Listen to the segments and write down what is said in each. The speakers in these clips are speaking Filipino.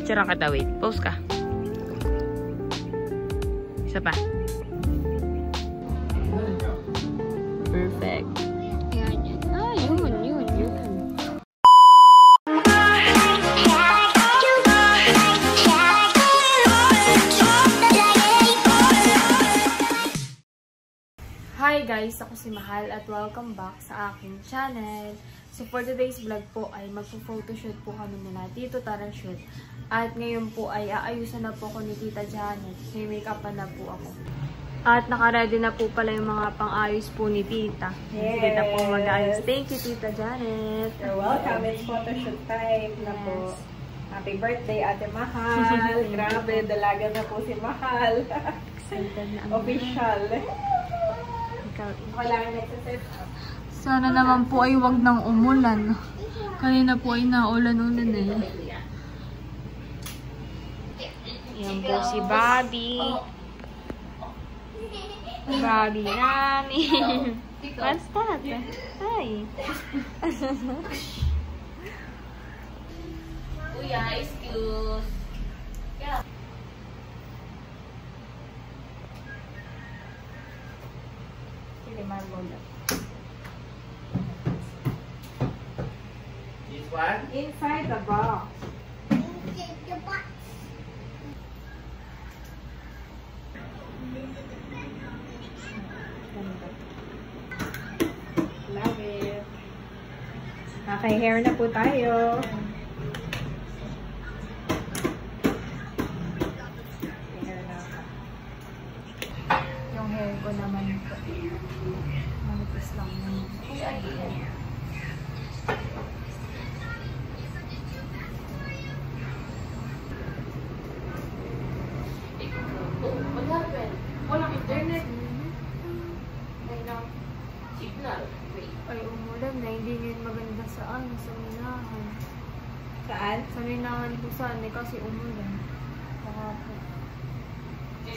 Picture ang kita. Wait. Pause ka. Isa pa. Perfect. Yun. Hi guys! Ako si Mahal at welcome back sa aking channel. So for today's vlog po ay magpo-photoshoot po kami nila Tito Tara Shoot. At ngayon po ay aayusan na po ko ni Tita Janet. May make-upan na po ako. At nakaready na po pala yung mga pang-ayos po ni Tita. Yes. Tita po mag-ayos. Thank you, Tita Janet. You're welcome. It's photoshoot time na po. Happy birthday, Ate Mahal. Grabe, dalaga na po si Mahal. Excited na ang Official. Kailangan na ito. Sana naman po ay wag nang umulan. Kanina po ay naulan-ulan eh. Yan po si Bobby. Bobby namin. What's that? Hi. Kuya, excuse. This one? Inside the box. Love it. Okay, hair na po tayo. Hair na. Yung hair ko naman po. Manipis lang yun. Walang internet. Signal. Ay, umulan na. Hindi ngayon maganda saan. Sa minahan. Saan? Sa minahan po saan eh, kasi umulan. Baka po.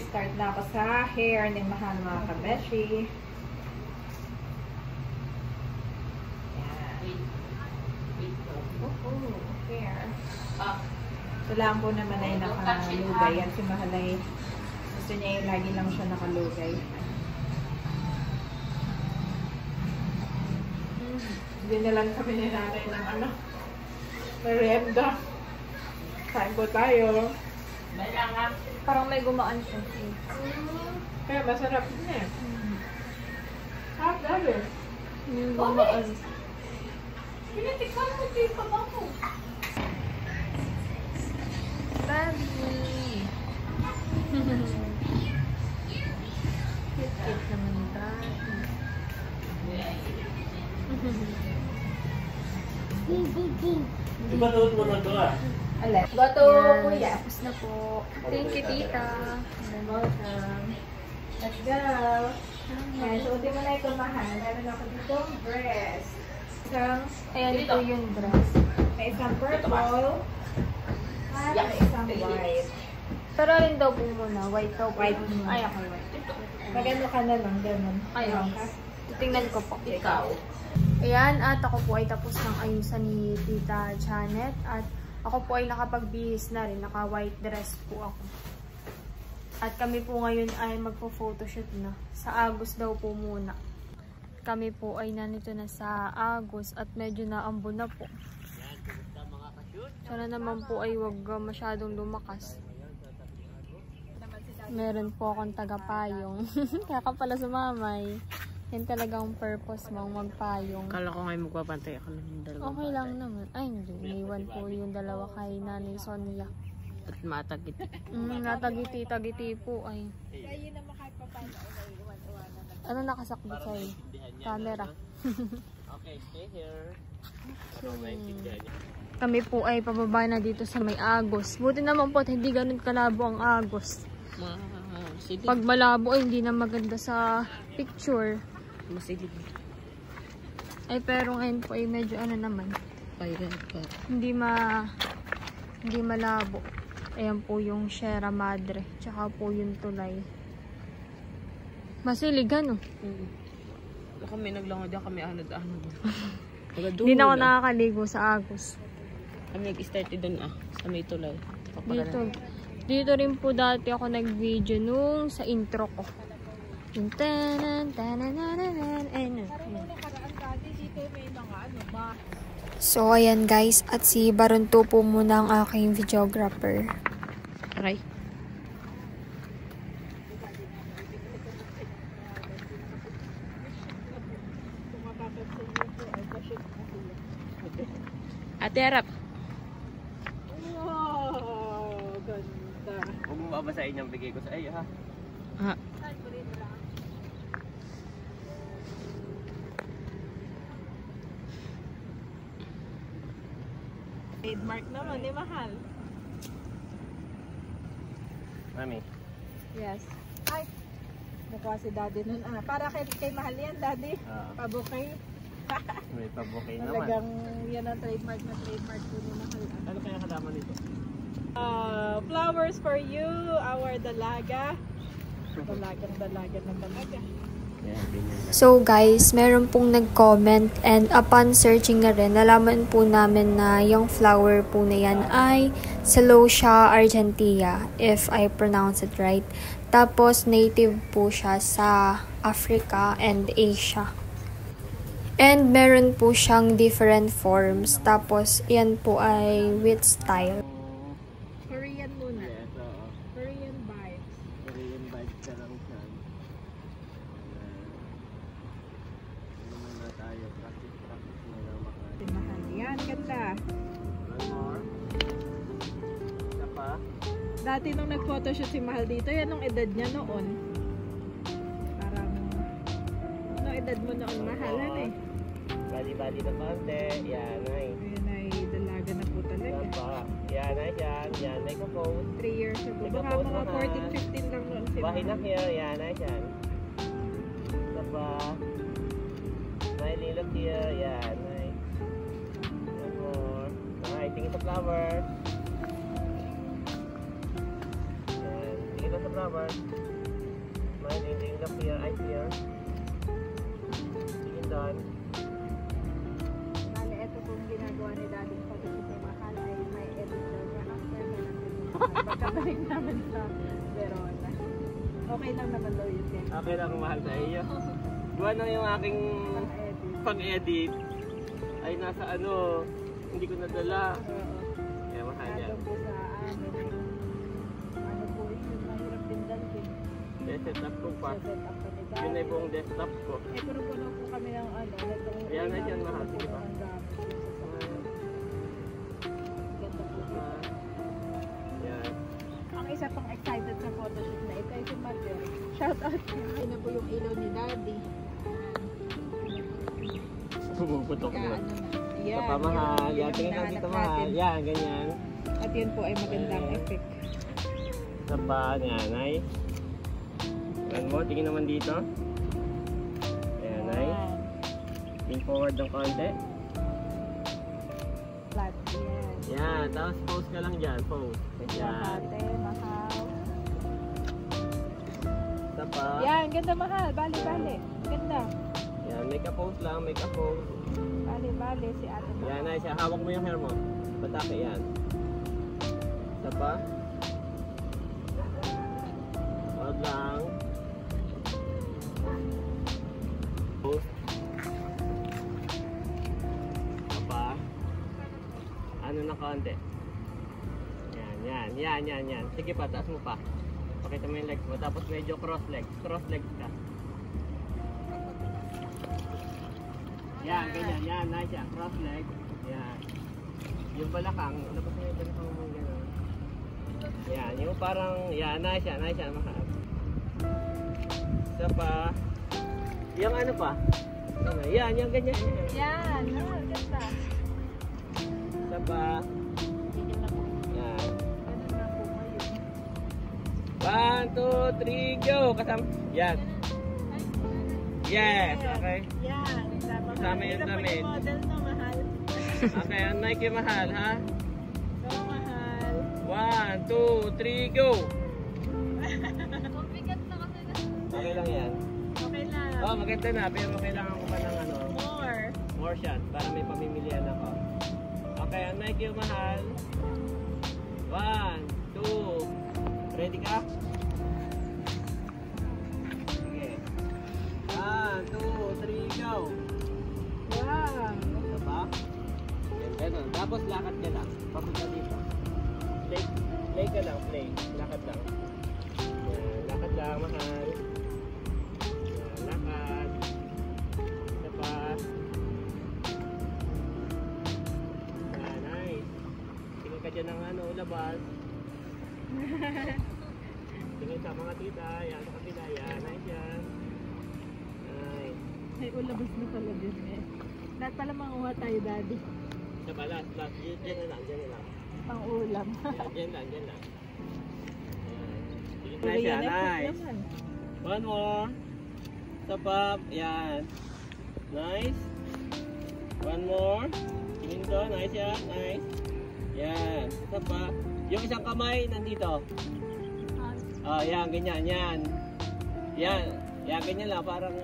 Start na ako sa hair ni Mahal, mga kabeshi. Hair. Ito lang po naman ay nakalugay. Yan si Mahal ay gusto niya yung lagi lang siya nakalugay. Hindi na lang kami ni nanay ng ano. Merienda. Kain po tayo. Parang may gumaan siya. Kaya masarap din eh. Sarap dali. Yung gumaan. Pinatikman mo dito ba po? Baby! Cute naman yung baby. Di ba nood mo na ito ah? Alas. Bato, kuya. Tapos na po. Thank you, Tita. Welcome. Let's go. Ayan, suotin mo na ito, Mahal. Meron ako dito dress. Ayan po yung dress. May isang purple. At may isang white. Pero alin daw po muna? White daw po. White. Ay, okay, white. Magano ka na lang, ganun. Ayun. ka. Titingnan ko po. Ikaw. Ayan, at ako po ay tapos ng ayusan ni Tita Janet. At ako po ay nakapagbihis na rin. Naka-white dress po ako. At kami po ngayon ay magpo-photoshoot na. Sa Agos daw po muna. Kami po ay nanito na sa Agos at medyo naambon na po. Sana naman po ay wag masyadong lumakas. Meron po akong tagapayong. Kaya ka pala sumamay. Yan talagang purpose mong magpayong. Kala ko ngayon magpapantay ako ng dalawa. Okay lang naman. Ay, hindi. Naiwan po yung dalawa kay Nanay Sonia. At matagit. Natagiti-tagiti po ay. Ano nakasakbit sa'yo? Camera. Okay, stay here. Kami po ay pababa na dito sa may Agos. Buti naman po at hindi ganun kalabo ang Agos. Pag malabo ay hindi na maganda sa picture. Masilip. Ay pero ngayon po ay medyo ano naman. Hindi malabo. Ayan po yung Sierra Madre. Tsaka po yung tulay. Masilig ano? Kami naglangoy din kami anod-anod. Hindi na ako nakakaligo sa Agos. Kami nag-start doon sa may tulay. Dito rin po dati ako nag-video nung sa intro ko. Yung tanan, tanananan, ayun. So, ayan guys. At si Baronto po muna ang aking videographer. Aray. Ate, harap. Wow, ganda. Huwag mo babasahin yung bigay ko sa iyo, ha? Ha? Trademark naman, di mahal. Mami. Yes. Ay, nakuha si daddy nun. Para kay mahal yan, daddy. Pabukay. May pabukay naman. Talagang yan ang trademark na trademark ko ni mahal. Ano kaya kasama nito? Flowers for you, our dalaga. Dalagang-dalaga na talaga. Yan, ganyan. So guys, meron pong nag-comment and upon searching na rin, nalaman po namin na yung flower po na yan ay Celosia argentea, if I pronounce it right. Tapos native po siya sa Africa and Asia. And meron po siyang different forms. Tapos yan po ay with style. Korean muna. Yes, oo. Korean vibes. Korean vibes ka lang siya. Ano muna tayo? Practice muna lang Si mahal. Yan, ganda. One more. Isa pa. Dati nung nag-photoshoot si mahal dito, yan ang edad niya noon. Parang, ano edad mo noon, mahal eh. Bali-bali na konti. Yan ay. Ayun ay dalaga na po talaga. Yan pa. Yan ay yan. Yan ay kapos. 3 years ago. Baka Nagka-post mga na. 14, 15 lang noon si Bahay na mahal. here. Yan ay yan. Isa pa. May lilot here. Yan ay. One more. Okay, tingin sa flower. Yan. Tingin sa flower. May lilot here. Eyes here. Tingin doon. Bale, ito pong ginagawa ni daddy photoshoot ni mahal ay may editor siya after na lang din ni mahal. Pagkabalik namin sa Verona. Okay lang naman daw yun din. Okay lang, mahal sa iyo. Gawa na yung aking Pang-edit. pang-edit ay nasa ano, hindi ko nadala. Kaya mahal yan. Nandun po sa amin. Ano po yun, mahirap din dalhin. Set up ko pa. Set up ko ni daddy. Yun ay buong desktop ko. Eh, puro-puno po kami ng ano. Ayan na dyan, mahal. Sige pa. Ganda po. Yan. Ang isa pang excited sa photoshoot na ito ay si Mother. Shout out. Ayun na po yung ilaw ni daddy. Pumuputok Kaya na. ano na. Sa pamahal. yun Yan, ang tingin lang hinahanap dito mahal. natin. Yan, ganyan. At yun po ay magandang Ayan. effect. Sa pa, yan ay. One more, tingin naman dito. Ayan ay. Lean forward ng konti. Flat. Yes. Yan, tapos pose ka lang dyan. Pose. Yan. Ate, mahal. Sa pa. Yan, ganda mahal. Bali. Ganda. Yan, make a pose lang, make a pose. Bali, si ate. Yan ay siya. Hawak mo yung hair mo. Patake yan. Isa pa. Huwag lang. Pose. Isa pa. Ano na konti. Yan. Sige pa, taas mo pa. Pakita mo yung legs mo. Tapos medyo cross legs. Cross legs ka. Yan, ganyan. Yan, nice yan. Cross legs. Yan. Yung balakang, labas mo yung balakang mo gano'n. Yan, yung parang, yan, nice yan, mahal. Isa pa. Yung ano pa? Ano, yan, yung ganyan. Yan, ganda. Isa pa. Yan. Ganun na po ngayon. 1, 2, 3, go! Kasama. Yan. Yes, okay. Yan. Kasama yung damit. Model no, mahal. Okay, ang Nike mahal, ha? So, mahal. 1, 2, 3, go! Mabigat na kasi na. Okay lang yan. Okay lang. Oh, maganda na, pero kailangan ko pa ng ano, More shot para may pamimilian ako. Okay, ang Nike mahal. 1, 1, 2. Ready ka? Sige. 1, 2, 3, go! Wow! Ito pa? Yan, ganun. Tapos lakad ka lang. Papunta dito. Play ka lang, play. Lakad lang. Yan, lakad lang, mahal. Yan, lakad. Ito pa. Yan, nice. Tingin ka dyan ng labas. Tingin sa mga tita. Yan, sa kapila. Yan, nice yan. Nice. Ay, ulabas na pala din eh. Lahat pala manguha tayo, Daddy. Sa balas. Dyan na lang, dyan na lang. Pang ulam. Yan, dyan lang. Yan. Tuloy Nice yan, yan, nice. naman. One more. Stop up. Yan. Nice. One more. Tingin to. Nice yan. Nice. Yan. Stop up. Yung isang kamay nandito. Oh, yan. Ganyan. Yan. Yan. Yan. Ganyan lang. Parang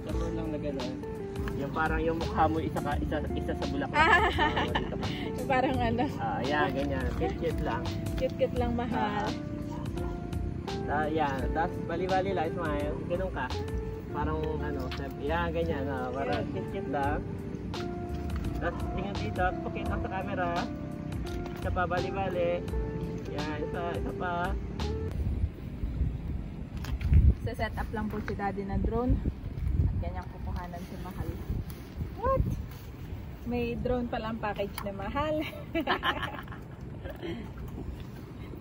sabon lang na gano'n. Yung parang yung mukha mo isa sa bulaklak. Dito ka. Yung parang Yan. Ganyan. Cute lang. cute lang, mahal. Yan, tapos bali-bali lang, smile, ganun ka. Parang yan, ganyan, parang cute lang. Tapos tingnan dito, pakita sa camera. Isa pa, bali-bali. Yan, isa pa. Set up lang po si Daddy ng drone. At ganyang kukuhanan si Mahal. What? May drone pala ang package na Mahal.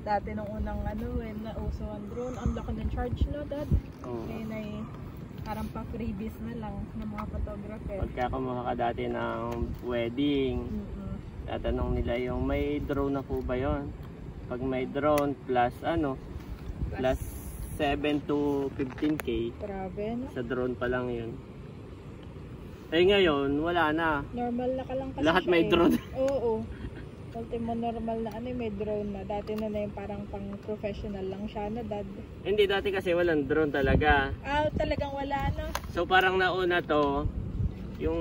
Dati nung unang when nauso ang drone, ang laki ng charge no, Dad? Ngayon ay parang pa freebies na lang ng mga photographer. Pagka kumuha ka dati ng wedding, tatanong nila yung may drone na po ba yun? Pag may drone plus plus 7 to 15k. Grabe, no? Sa drone pa lang yun. Eh ngayon, wala na. Normal na ka lang kasi Lahat siya, may drone. Oo. Ultimo normal na may drone na. Dati na yung parang pang professional lang siya na, Dad. Hindi, dati kasi walang drone talaga. Talagang wala na. So parang nauna to, yung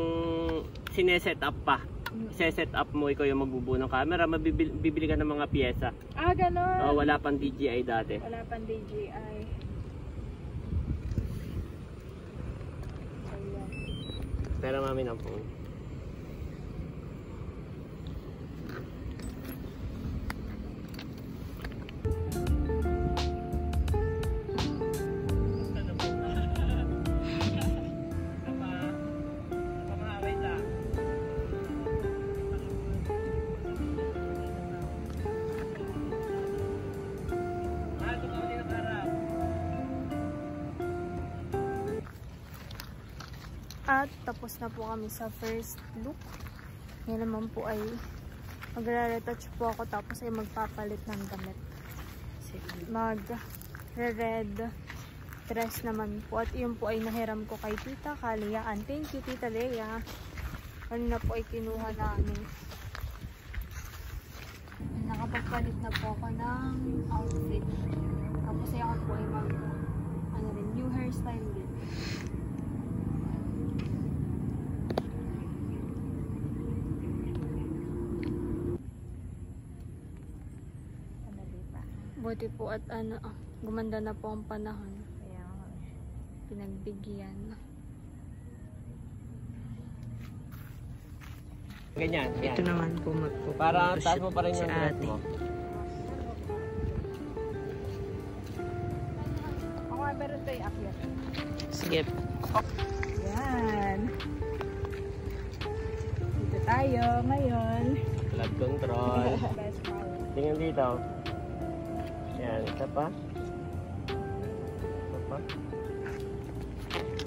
sineset up pa. Sineset up mo, ikaw yung magbubuo ng camera, bibili ka ng mga pyesa. Ganon. Wala pang DJI dati. Wala pang DJI. Ayan. Pero mami ng phone. At tapos na po kami sa first look. Ngayon naman po ay magre-retouch po ako tapos ay magpapalit ng damit. Mag-red dress naman po. At yun po ay nahiram ko kay Tita Kaliyaan. Thank you, Tita Lea. Ano na po ay kinuha namin. Nakapagpalit na po ako ng outfit. Tapos ay ako po ay new hairstyle din. Buti po at gumanda na po ang panahon. Kaya Pinagbigyan. Ganyan, yan. Ito naman po Para taas mo pa rin yung dress mo. ako nga meron tayo akyat. Sige. Yan. Dito tayo ngayon. Blood control. Best power. Tingnan dito. Yan, isa pa. Isa pa.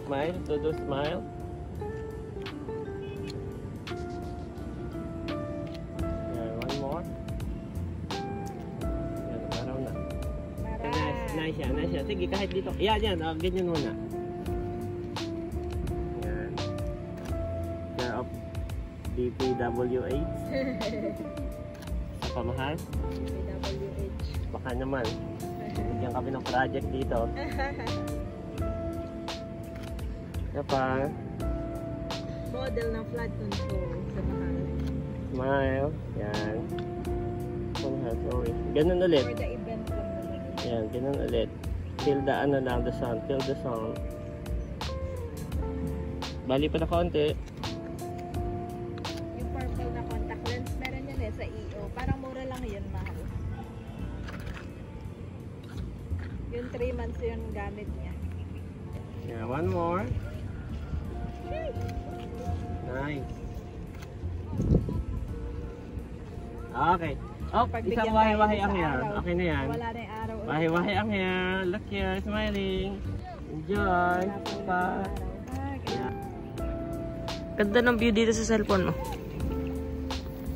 Smile, do smile. Yan, one more. Yan, araw na. Nice yan, nice yan. Sige, kahit dito. Yan, yan. Ganyan muna. Yan. Care of DPWH. Sa pamahal. WH. Baka naman. Bigyan kami ng project dito. Ano pa? Model ng flood control sa mahal. Smile. Yan. sorry. Ganun ulit. For the event lang naman. Yan, ganun ulit. Till the ano lang, the sound. Till the sound. Bali pa na konti. Yung purple na contact lens, meron yan sa EO. Parang mura lang yun, mahal. Yung 3 months yung gamit niya. Yeah, one more. Nice. Okay. Oh, Pagbigyan isang tayo wahi-wahi sa ang hair. araw. Okay na yan. Wala na yung araw. Wahi-wahi ang hair. Look here, smiling. Enjoy. Pa. Ganda ng view dito sa cellphone mo.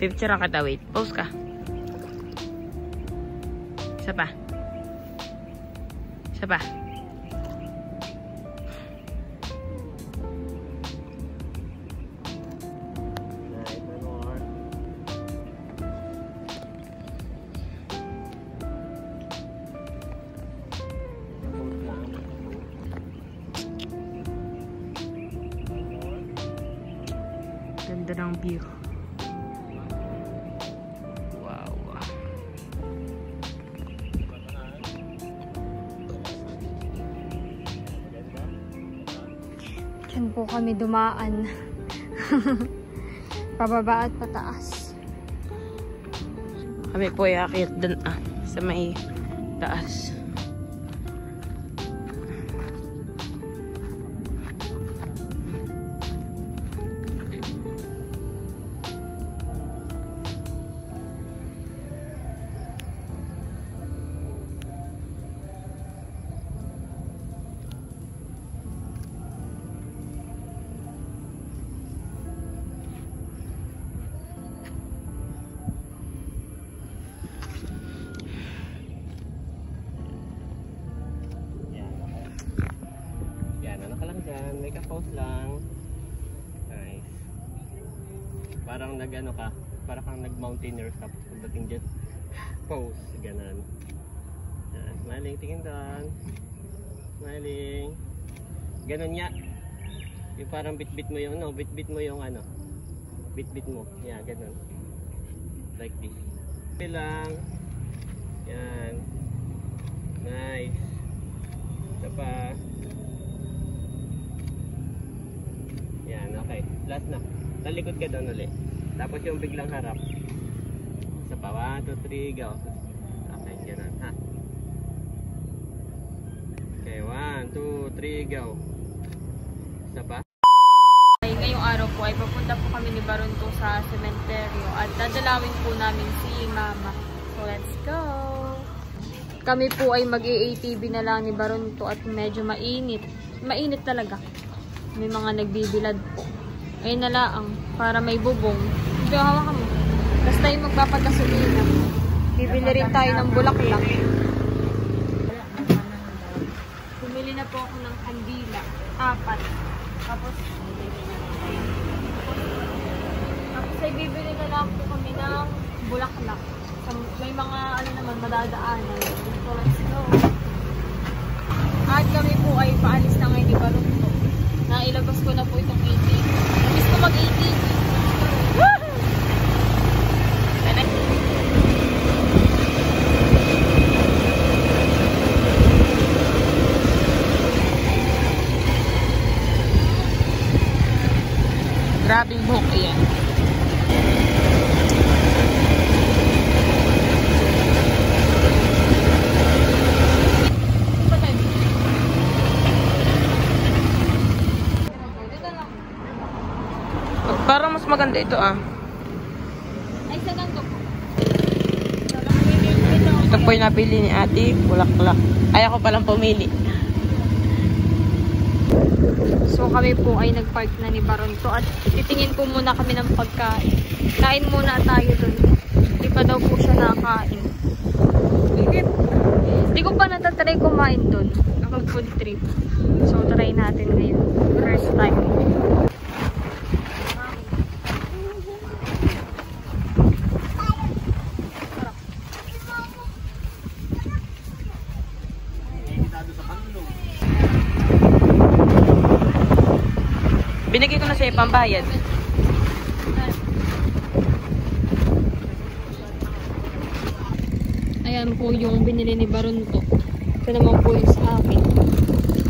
Picture ang kita. Wait. Pause ka. Isa pa. Isa pa. Nice, one more. Pause lang. Ganda ng view. Wow. Diyan po kami dumaan. Pababa at pataas. Kami po ay akit dun sa may taas. May ka-pause lang. Nice. Parang nag-ano ka, parang kang nag-mountaineer ka pagdating dyan. Pause, ganun. Yan, smiling, tingin doon. Smiling. Ganun nga. Yung parang bit-bit mo yung ano, bit-bit mo yung ano. Bit-bit mo. Yan, ganun. Like this. Okay lang. Yan. Nice. Ito pa. Yan, okay. Last na. Talikod ka doon ulit. Tapos yung biglang harap. Isa pa. 1, 2, 3, go. Okay, ganun, ha? Okay, 1, 2, 3, go. Isa pa. Ngayong araw po ay papunta po kami ni Barunto sa sementeryo at dadalawin po namin si Mama. So, let's go! Kami po ay mag-AATV na lang ni Barunto at medyo mainit. Mainit talaga. May mga nagbibilad po. Ayun na lang, para may bubong. Ito, hawakan mo. Basta yung magpapagasolina. Bibili rin tayo ng bulaklak. Bumili na po ako ng kandila. 4. Tapos ay bibili na lang po kami ng bulaklak. May mga ano naman madadaanan. So, let's go. At kami po ay paalis na ngayon ni Barunto. Nailabas ko na po itong ATV. Nabis ko mag-ATV. Grabing buhok yan. Parang mas maganda ito Ay, sa ganito po. Ito po yung napili ni ate, bulaklak. Ay, ako palang pumili. So kami po ay nagpark na ni Barunto at titingin po muna kami ng pagkain. Kain muna tayo dun. Hindi pa daw po siya nakain. Hindi ko pa natatry kumain dun. Kapag food trip. So try natin ngayon. First time. Binigay ko na sa'yo pambayad. Ayan po yung binili ni Barunto. Ito naman po yung sa akin.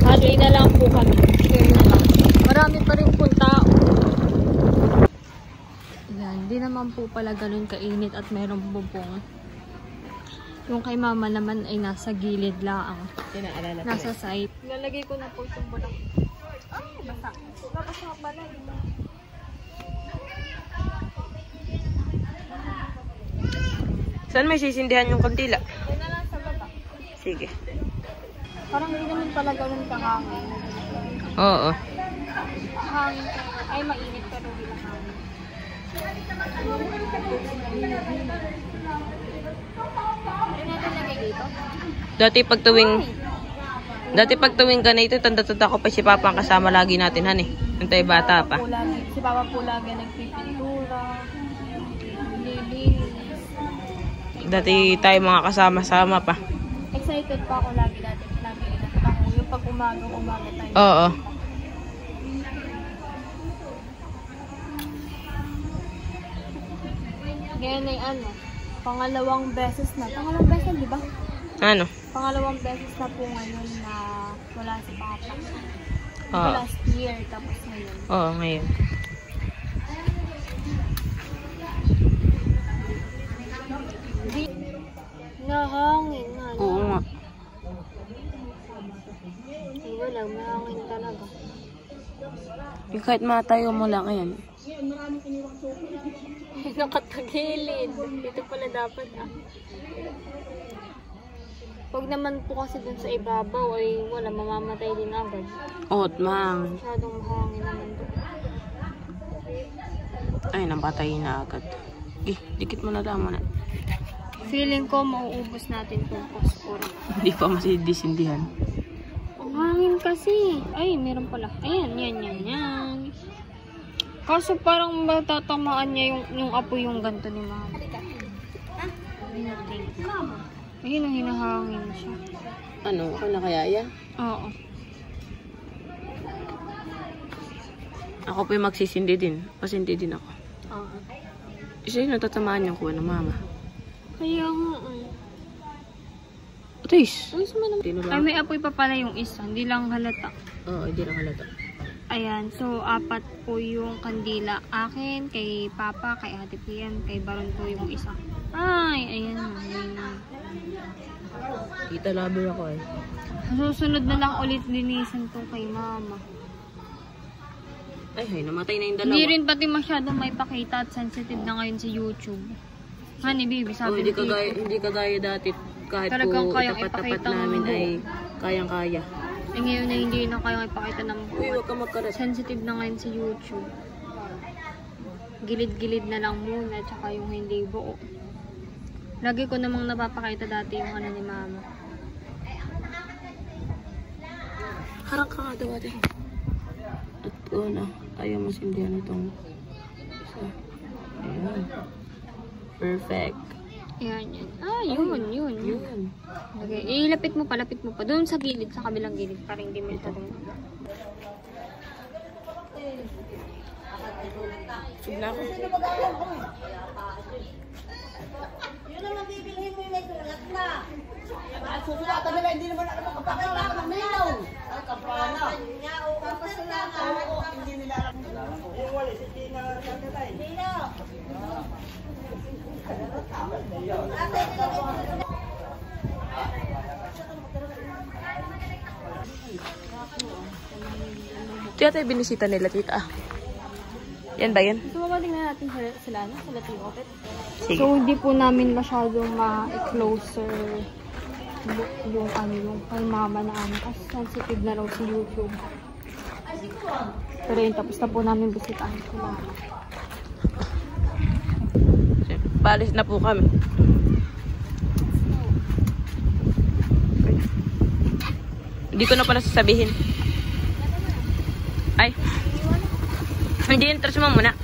Haloy na lang po kami. Share na lang. Marami pa rin po tao. Ayan. Di naman po pala ganun kainit at meron po pong yung kay mama naman ay nasa gilid lang. Nasa side. Lalagay ko na po itong bulak. Ay, basa. Basa pala. Saan may sisindihan yung kandila? Yan na lang sa baba. Sige. Parang hindi naman pala ganun kahangin. Oo. Hangin ay mainit pero hindi lang hangin. Ano natin lagay dito? Dati pag tuwing ka na ito, tanda-tanda ko pa si Papa ang kasama lagi natin, han eh. Nung tayo bata pa. Si Papa po lagi nagpipintura, nililinis. Dati tayo mga kasama-sama pa. Excited pa ako lagi dati. Lagi inataka ko yung pag umaga tayo. Oo. Ngayon ay ano, pangalawang beses na, di ba? Ano? Pangalawang beses na po ngayon na wala si Papa. Oo. Last year, tapos ngayon. Oo, ngayon. Nahangin na. Oo nga. Ay, wala, mahangin talaga. Yung kahit matayo mo lang, ayan. Ay, nakatagilid. Dito pala dapat Pag naman po kasi dun sa ibabaw ay wala, mamamatay din agad. Oo, mahangin. Masyadong mahangin naman doon. Ay, napatay na agad. Dikit mo na lang muna. Feeling ko mauubos natin itong phosphor. Hindi pa masidisindihan. Ang hangin kasi. Ay, meron pala. Ayan, yan. Kaso parang matatamaan niya yung apoy yung ganto ni Mama. Ayun ang hinahangin siya. Ano? Ako na kaya yan? Oo. Ako po yung magsisindi din. Pasindi din ako. Oo. Isa yung natatamaan yung kuha ng Mama. Kaya nga Atis! Ay, may apoy pa pala yung isa. Hindi lang halata. Oo, hindi lang halata. Ayan, so 4 po yung kandila. Akin, kay Papa, kay Ate Pian, kay Baron po yung isa. Ay, ayan na. Kita labi ako eh. Susunod na lang ulit linisan to kay Mama. Ay, namatay na yung dalawa. Hindi rin pati masyadong may pakita at sensitive na ngayon sa YouTube. Honey, baby, sabi hindi kagaya dati. Kahit talagang po kayang itapat-tapat ipakita namin ng ay kayang-kaya. Eh ngayon na hindi na kayang ipakita ng Uy, buhat. huwag ka magkarat. Sensitive na ngayon sa YouTube. Gilid-gilid na lang muna, tsaka yung hindi buo. Lagi ko namang napapakita dati yung ano ni Mama. Harang ka nga daw ate. At ayaw mo sindihan itong isa. Ayan. Perfect. Yan. Ah, yun. Okay. Ilapit mo pa. Doon sa gilid, sa kabilang gilid. Para hindi mo ito rin. Sigla ko. Yun naman bibilhin mo yung may sulat na. At susulatan nila, hindi naman ako makapakita ka ng minaw. Ay, kampana. Hindi nila alam. Yung wali, si Tina Sandatay. Minaw. Tita tayo binisita nila, tita. Yan ba yan? So, mapatingnan natin sila Team Opet. Sige. So, hindi po namin masyadong ma-closer yung kay Mama na kasi sensitive na raw si YouTube. Pero yun, tapos na po namin bisitahin sila. Palis na po kami. Hindi ko na pala sasabihin. Ay. Hindi, interest mo muna.